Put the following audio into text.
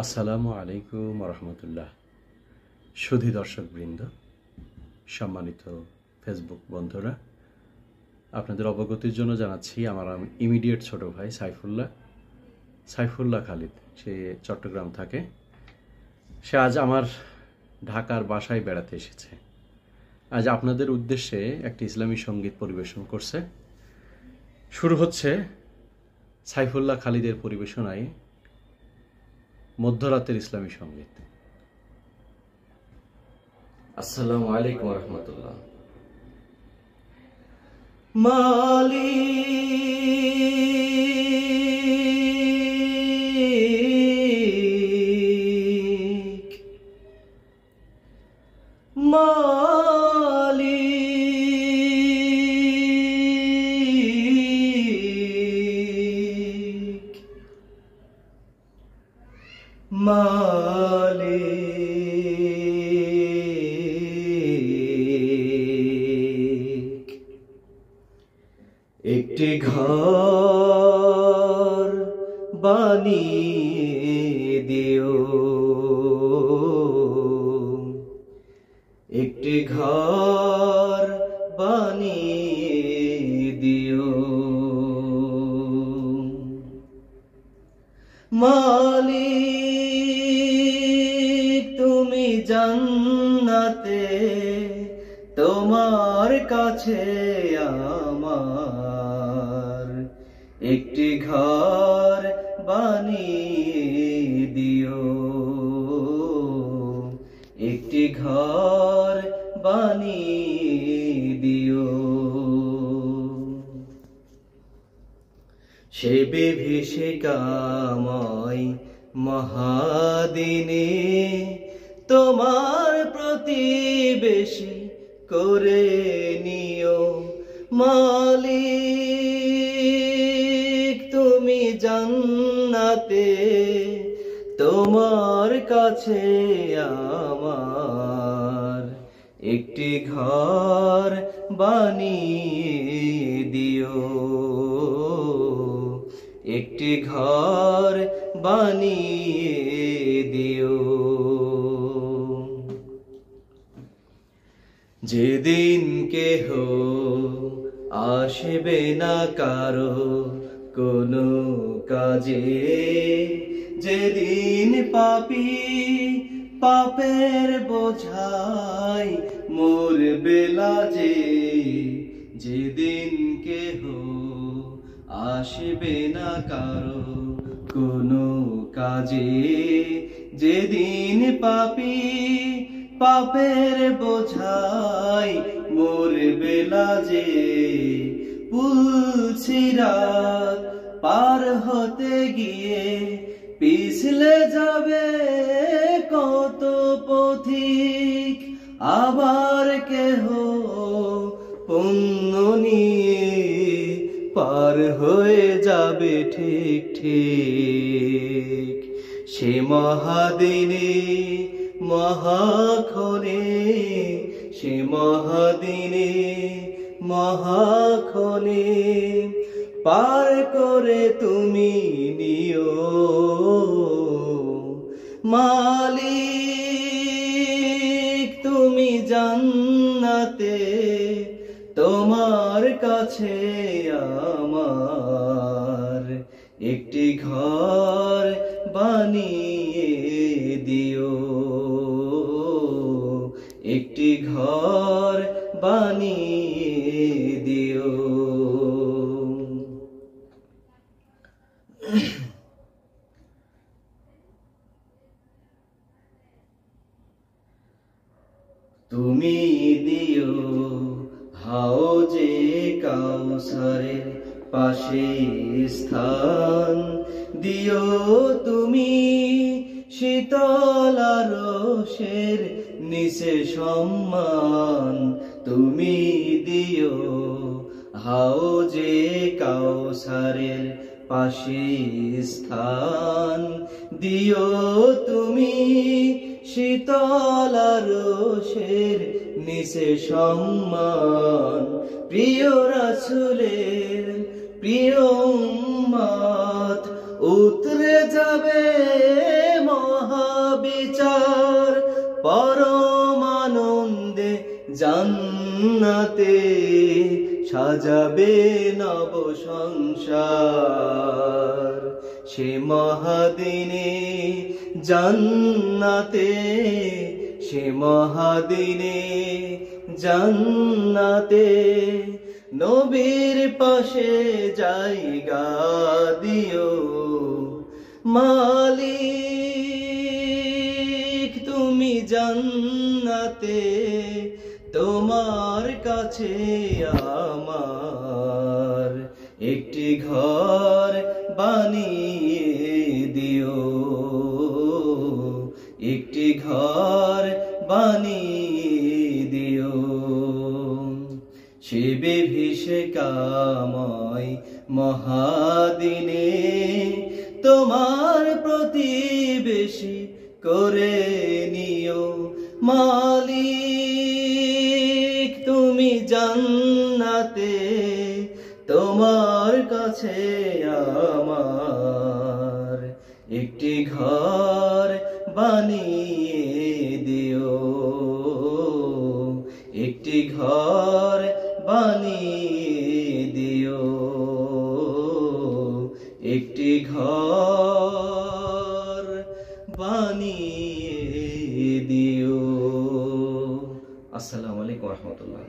আসসালামু আলাইকুম রহমতুল্লাহ। সুধী দর্শকবৃন্দ, সম্মানিত ফেসবুক বন্ধুরা, আপনাদের অবগতির জন্য জানাচ্ছি আমার ইমিডিয়েট ছোট ভাই সাইফুল্লাহ খালিদ, সে চট্টগ্রাম থাকে। সে আজ আমার ঢাকার বাসায় বেড়াতে এসেছে। আজ আপনাদের উদ্দেশ্যে একটি ইসলামী সঙ্গীত পরিবেশন করছে। শুরু হচ্ছে সাইফুল্লাহ খালিদের পরিবেশনায় মধ্যরাতের ইসলামী সঙ্গীত। আসসালামু আলাইকুম রহমতুল্লাহ। মালিক একটি ঘর বানিয়ে দিও, একটি ঘর বানিয়ে দিও। মালিক তুমি জান্নাতে, তোমার কাছে আমার একটি ঘর বানিয়ে দিও, একটি ঘর বানিয়ে দিও। সে বিভীষিকাময় মহাদিনে তোমার প্রতিবেশী করে নিও। মালিক তুমি জান্নাতে, তোমার কাছে আমার একটি ঘর বানিয়ে দিও, একটি ঘর বানিয়ে দিও। যেদিন কেহ আসবে না কারো কোনো কাজে, যেদিন পাপী পাপের বোঝায় মরবে লাজে, যেদিন কেহ আসবে না কারো কোনো কাজে, যেদিন পাপী পাপের বোঝায় মরবে লাজে, পুলসিরাত পার হতে গিয়ে পিছলে যাবে কত পথিক, আবার কেহ পুণ্য নিয়ে পার হয়ে যাবে ঠিক ঠিক। সে মহাদিনে মহাক্ষণে, সে মহাদিনে মহাক্ষণে পার করে তুমি নিও। মালিক তুমি জান্নাতে, তোমার কাছে আমার একটি ঘর বানিয়ে দিও, একটি ঘর বানিয়ে দিও। তুমি দিও হাউজে কাউসারের পাশে স্থান, দিও তুমি শীতল আরশের নিচে সম্মান, তুমি দিও হাউজে কাউসারের পাশে স্থান, দিও তুমি শীতল আরশের নিচে সম্মান। প্রিয় রাসূলের প্রিয় উম্মত উতরে যাবে জান্নাতে সাজাবে নব সংসার। সে মহাদিনে জান্নাতে, সে মহাদিনে জান্নাতে নবীর পাশে জায়গা দিও মালিক। তুমি জান্নাতে, তোমার কাছে আমার একটি ঘর বানিয়ে দিও, একটি ঘর বানিয়ে দিও। সে বিভীষিকাময় মহাদিনে তোমার প্রতিবেশী করে নিও মালিক। তুমি জান্নাতে, তোমার কাছে আমার একটি ঘর বানিয়ে দিও, একটি ঘর বানিয়ে দিও, একটি ঘর বানিয়ে দিও। আসসালামু আলাইকুম ওয়া রাহমাতুল্লাহ।